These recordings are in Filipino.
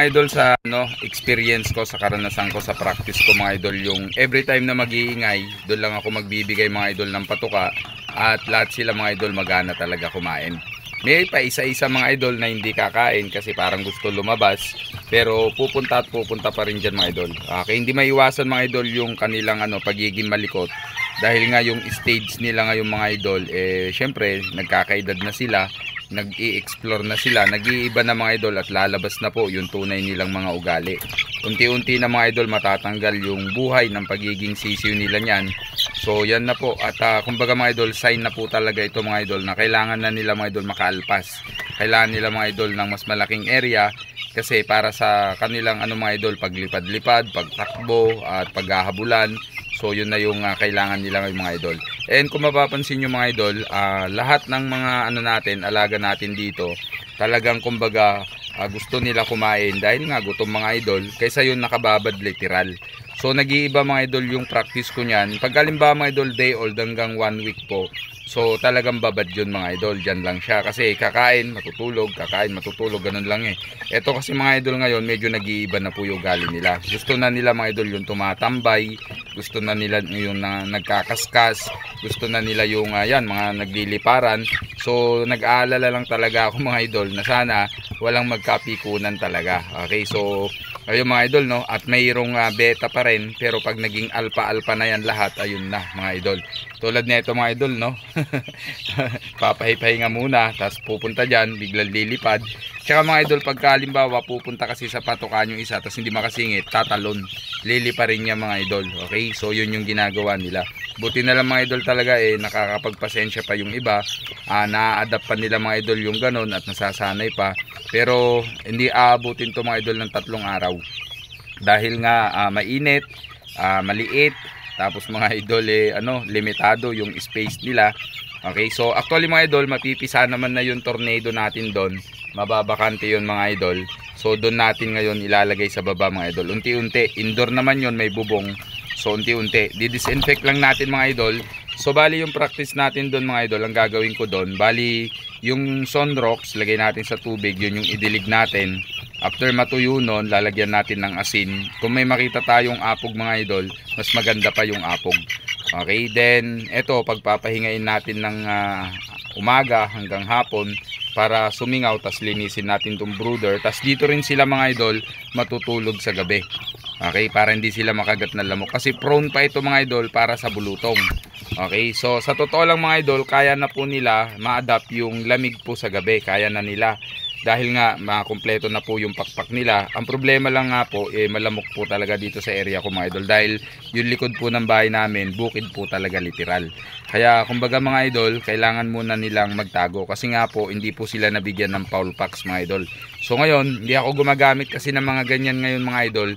mga idol sa experience ko, sa karanasan ko, sa practice ko mga idol, yung every time na mag-iingay, doon lang ako magbibigay mga idol ng patuka at lahat sila mga idol magana talaga kumain. May pa isa-isa mga idol na hindi kakain kasi parang gusto lumabas, pero pupunta at pupunta pa rin dyan mga idol. Kaya hindi maiwasan mga idol yung kanilang pagiging malikot. Dahil nga yung stage nila ngayon mga idol, syempre nagkakaedad na sila, nag-i-explore na sila, nag-iiba na mga idol at lalabas na po yung tunay nilang mga ugali. Unti-unti na mga idol matatanggal yung buhay ng pagiging sisiw nila niyan. So yan na po at kumbaga mga idol, sign na po talaga ito mga idol na kailangan na nila mga idol makaalpas. Kailangan nila mga idol ng mas malaking area kasi para sa kanilang mga idol, paglipad-lipad, pagtakbo at paghahabulan. So yun na yung kailangan nila ng mga idol. And kung mapapansin nyo mga idol, lahat ng mga natin, alaga natin dito, talagang kumbaga gusto nila kumain dahil nga gutom mga idol, kaysa yun nakababad literal. So nag-iiba mga idol yung practice ko niyan. Pag halimbawa mga idol day old hanggang 1 week po, so talagang babad yun mga idol, dyan lang siya. Kasi kakain, matutulog, ganun lang eh. Eto kasi mga idol ngayon, medyo nag-iiba na po yung ugali nila. Gusto na nila mga idol yung tumatambay, gusto na nila yung nagkakaskas, gusto na nila yung mga nagliliparan. So nag-aalala lang talaga ako mga idol na sana walang magkapikunan talaga. Okay, so ayun mga idol at mayroong beta pa rin, pero pag naging alpha na yan lahat, ayun na mga idol. Tulad nito mga idol papahipahinga muna, tapos pupunta dyan, biglang lilipad. Tsaka mga idol, pagka halimbawa pupunta kasi sa patukan yung isa, tapos hindi makasingit, tatalon, lilipa rin niya mga idol. Okay, so yun yung ginagawa nila. Buti na lang mga idol talaga nakakapagpasensya pa yung iba, na-adapt pa nila mga idol yung ganon at nasasanay pa. Pero hindi aabutin to mga idol ng 3 araw. Dahil nga mainit, maliit, tapos mga idol limitado yung space nila. Okay, so actually mga idol, mapipisa naman na yung tornado natin doon. Mababakante yun mga idol. So doon natin ngayon ilalagay sa baba mga idol. Unti-unti, indoor naman yun, may bubong. So unti-unti, di-disinfect lang natin mga idol. So bali yung practice natin doon mga idol, ang gagawin ko doon, bali yung sunrocks, lagay natin sa tubig, yun yung idilig natin. After matuyo nun, lalagyan natin ng asin. Kung may makita tayong apog mga idol, mas maganda pa yung apog. Okay, then eto, pagpapahingain natin ng umaga hanggang hapon para sumingaw, tas linisin natin tong brooder. Tas dito rin sila mga idol matutulog sa gabi. Okay, para hindi sila makagat ng lamok. Kasi prone pa ito mga idol para sa bulutong. Okay, so sa totoo lang mga idol, kaya na po nila ma-adapt yung lamig po sa gabi. Kaya na nila. Dahil nga makumpleto na po yung pakpak nila. Ang problema lang nga po, malamok po talaga dito sa area ko mga idol. Dahil yung likod po ng bahay namin, bukid po talaga literal. Kaya kumbaga mga idol, kailangan muna nilang magtago. Kasi nga po, hindi po sila nabigyan ng foul packs mga idol. So ngayon, hindi ako gumagamit kasi ng mga ganyan ngayon mga idol.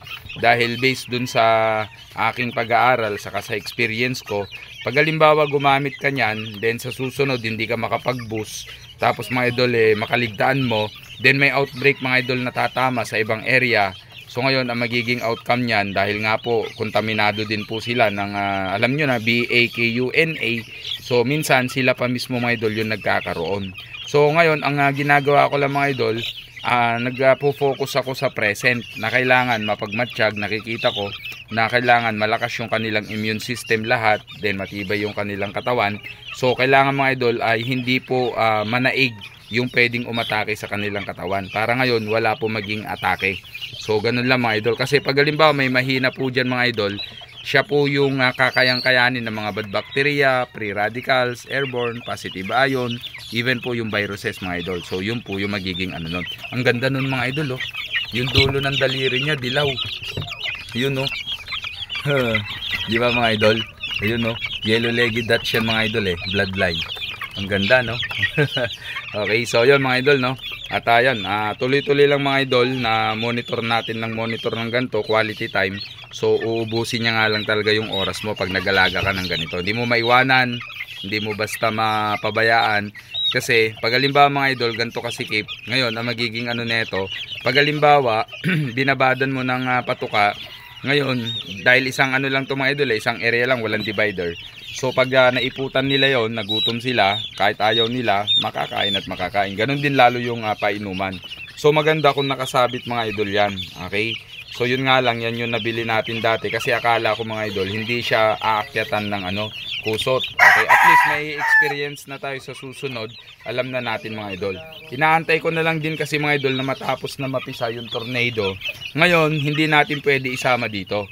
Dahil based dun sa aking pag-aaral, saka sa experience ko, pag halimbawa gumamit ka nyan, then sa susunod hindi ka makapag-boost, tapos mga idol makaligtaan mo, then may outbreak mga idol na tatama sa ibang area. So ngayon ang magiging outcome niyan, dahil nga po kontaminado din po sila ng alam nyo na BAKUNA. So minsan sila pa mismo mga idol yung nagkakaroon. So ngayon ang ginagawa ko lang mga idol, nagpo-focus ako sa present na kailangan mapagmatsyag. Nakikita ko na kailangan malakas yung kanilang immune system lahat, then matibay yung kanilang katawan. So kailangan mga idol ay hindi po manaig yung pwedeng umatake sa kanilang katawan, para ngayon wala po maging atake. So ganun lang mga idol, kasi pag halimbawa may mahina po dyan mga idol, siya po yung kakayang-kayanin ng mga bad bacteria, free radicals, airborne, positive ion, even po yung viruses mga idol. So yun po yung magiging nun. Ang ganda nun mga idol yung dulo ng daliri niya dilaw, yun di ba mga idol? Ayun yellow legged Dutch yan mga idol bloodline. Ang ganda Okay, so yun mga idol at ayan, tuloy-tuloy lang mga idol na monitor natin ng ganito, quality time. So uubusin niya nga lang talaga yung oras mo pag nag-alaga ka ng ganito. Hindi mo maiwanan, hindi mo basta mapabayaan. Kasi pag halimbawa mga idol, ganito kasikip. Ngayon ang magiging neto, pag halimbawa binabadan mo ng patuka, ngayon dahil isang lang to mga idol, isang area lang, walang divider. So pag naiputan nila yon, nagutom sila, kahit ayaw nila, makakain at makakain. Ganon din lalo yung painuman. So maganda kung nakasabit mga idol yan. Okay? So yun nga lang, yan yung nabili natin dati kasi akala ko mga idol, hindi siya aakyatan ng kusot. Okay? At least may experience na tayo sa susunod, alam na natin mga idol. Inaantay ko na lang din kasi mga idol na matapos na mapisa yung tornado. Ngayon, hindi natin pwede isama dito.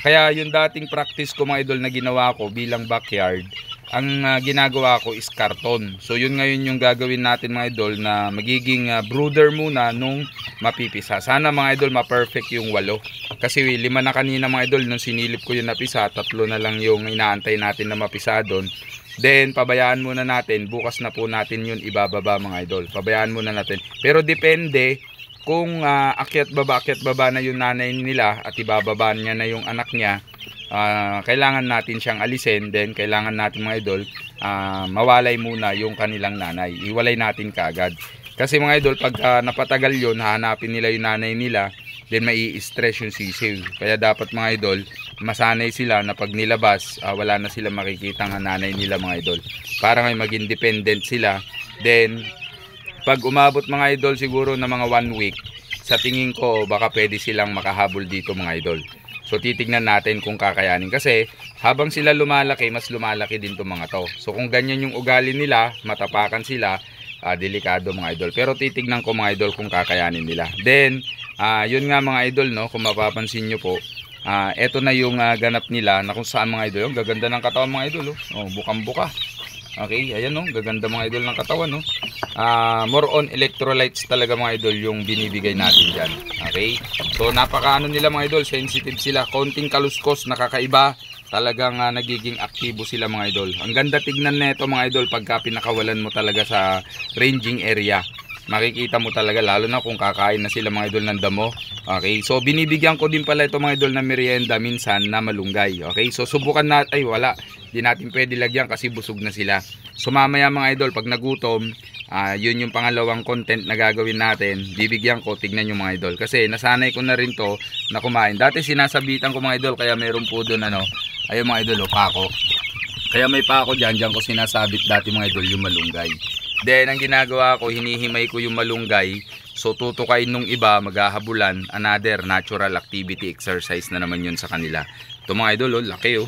Kaya yung dating practice ko mga idol na ginawa ko bilang backyard, ang ginagawa ko is karton. So yun ngayon yung gagawin natin mga idol na magiging brooder muna nung mapipisa. Sana mga idol ma-perfect yung 8. Kasi 5 na kanina mga idol nung sinilip ko yung napisa, 3 na lang yung inaantay natin na mapisa doon. Then pabayaan muna natin, bukas na po natin yun ibababa mga idol. Pabayaan muna natin. Pero depende kung akyat baba na yung nanay nila at ibababa niya na yung anak niya. Kailangan natin siyang alisin, then kailangan natin mga idol mawalay muna yung kanilang nanay, iwalay natin kaagad kasi mga idol pag napatagal yun, hahanapin nila yung nanay nila, then mai stress yung sisiw. Kaya dapat mga idol masanay sila na pag nilabas wala na sila makikita ng nanay nila mga idol, para ngay maging independent sila. Then pag umabot mga idol siguro na mga 1 week, sa tingin ko baka pwede silang makahabol dito mga idol. So titignan natin kung kakayanin kasi habang sila lumalaki, mas lumalaki din itong mga to. So kung ganyan yung ugali nila, matapakan sila, delikado mga idol. Pero titignan ko mga idol kung kakayanin nila. Then, yun nga mga idol, no, kung mapapansin nyo po, eto na yung ganap nila na kung saan mga idol. Yung gaganda ng katawan mga idol, oh, bukang-buka. Okay, ayan no, gaganda mga idol ng katawan no. More on electrolytes talaga mga idol yung binibigay natin diyan. Okay? So napakaano nila mga idol, sensitive sila, konting kaluskos nakakaiba, talagang nagiging aktibo sila mga idol. Ang ganda tignan nito mga idol pagka pinakawalan mo talaga sa ranging area. Makikita mo talaga lalo na kung kakain na sila mga idol ng damo. Okay? So binibigyan ko din pala ito mga idol na merienda minsan na malunggay. Okay? So subukan natin, ay wala. Di natin pwede lagyan kasi busog na sila. So mamaya mga idol pag nagutom, yun yung pangalawang content na gagawin natin. Bibigyan ko, tignan yung mga idol. Kasi nasanay ko na rin to na kumain. Dati sinasabitan ko mga idol, kaya meron po doon ayun mga idol, pako. Kaya may pako dyan ko sinasabit dati mga idol yung malunggay. Then ang ginagawa ko, hinihimay ko yung malunggay. So tutukain nung iba, maghahabulan, another natural activity exercise na naman yun sa kanila. Ito mga idol, oh, laki oh.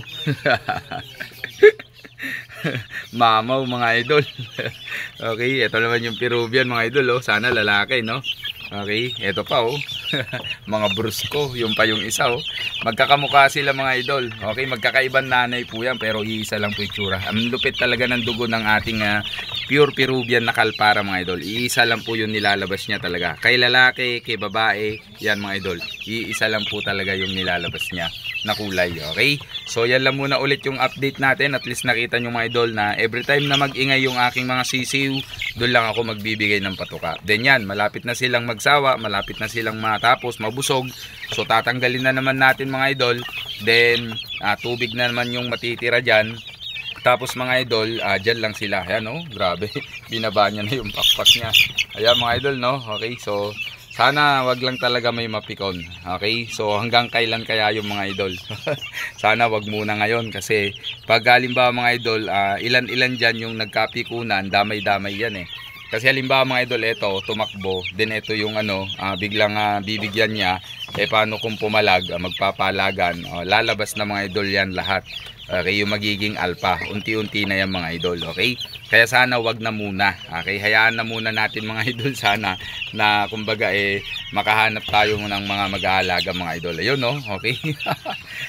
Mamaw mga idol. Okay, ito naman yung Peruvian mga idol, oh. Sana lalaki, no? Okay, ito pa oh. Mga brusko, yung pa yung isa oh. Magkakamukha sila mga idol. Okay, magkakaibang nanay po yan pero iisa lang po itsura. Ang lupit talaga ng dugo ng ating pure Peruvian na kalpara mga idol. Iisa lang po yung nilalabas niya talaga. Kay lalaki, kay babae, yan mga idol. Iisa lang po talaga yung nilalabas niya na kulay. Okay, so yan lang muna ulit yung update natin. At least nakita nyo mga idol na every time na mag-ingay yung aking mga sisiw, doon lang ako magbibigay ng patuka. Then yan, malapit na silang magsawa, malapit na silang matapos mabusog. So tatanggalin na naman natin mga idol. Then tubig na naman yung matitira dyan. Tapos mga idol, dyan lang sila. Ayan oh, grabe. Binaba niya na yung pakpak niya. Ayan mga idol no. Okay, so sana wag lang talaga may mapikon. Okay, so hanggang kailan kaya yung mga idol? Sana wag muna ngayon kasi pag halimbawa mga idol, ilan-ilan dyan yung nagkapikunan, damay-damay yan eh. Kasi halimbawa mga idol, ito tumakbo, then ito yung biglang bibigyan niya, paano kung pumalag, magpapalagan, lalabas na mga idol yan lahat. Okay, yung magiging alpha, unti-unti na yan mga idol. Okay, kaya sana wag na muna. Okay, hayaan na muna natin mga idol sana na kumbaga makahanap tayo ng mga mag-aalaga mga idol. Ayun no, okay.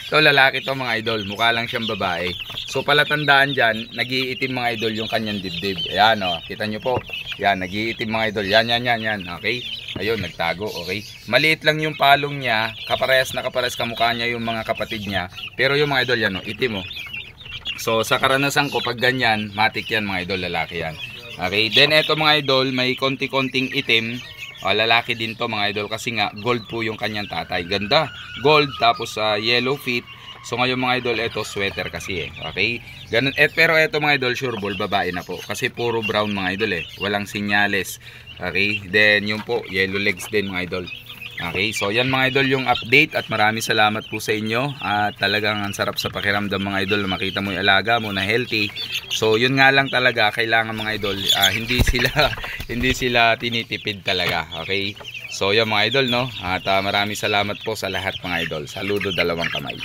So lalaki to mga idol, mukha lang siyang babae. So palatandaan dyan, nag-iitim mga idol yung kanyang dibdib. Ayan o, kita nyo po. Yan, nag-iitim mga idol. Yan. Okay, ayun, nagtago. Okay, maliit lang yung palong niya, kaparehas na kaparehas kamukha niya yung mga kapatid niya. Pero yung mga idol yan o, itim o. So sa karanasan ko, pag ganyan, matik yan mga idol, lalaki yan. Okay, then eto mga idol, may konti-konting itim. Lalaki din to mga idol kasi nga gold po yung kanyang tatay. Ganda, gold tapos yellow feet. So ngayon mga idol, eto sweater kasi okay, ganun. Pero eto mga idol, sure ball, babae na po kasi puro brown mga idol walang sinyales. Okay, then yung po yellow legs din mga idol. Okay, so yan mga idol yung update at maraming salamat po sa inyo. At talagang ang sarap sa pakiramdam mga idol na makita mo yung alaga mo na healthy. So yun nga lang talaga, kailangan mga idol, hindi sila hindi sila tinitipid talaga. Okay, so yan mga idol, no? At maraming salamat po sa lahat mga idol. Saludo, dalawang kamay.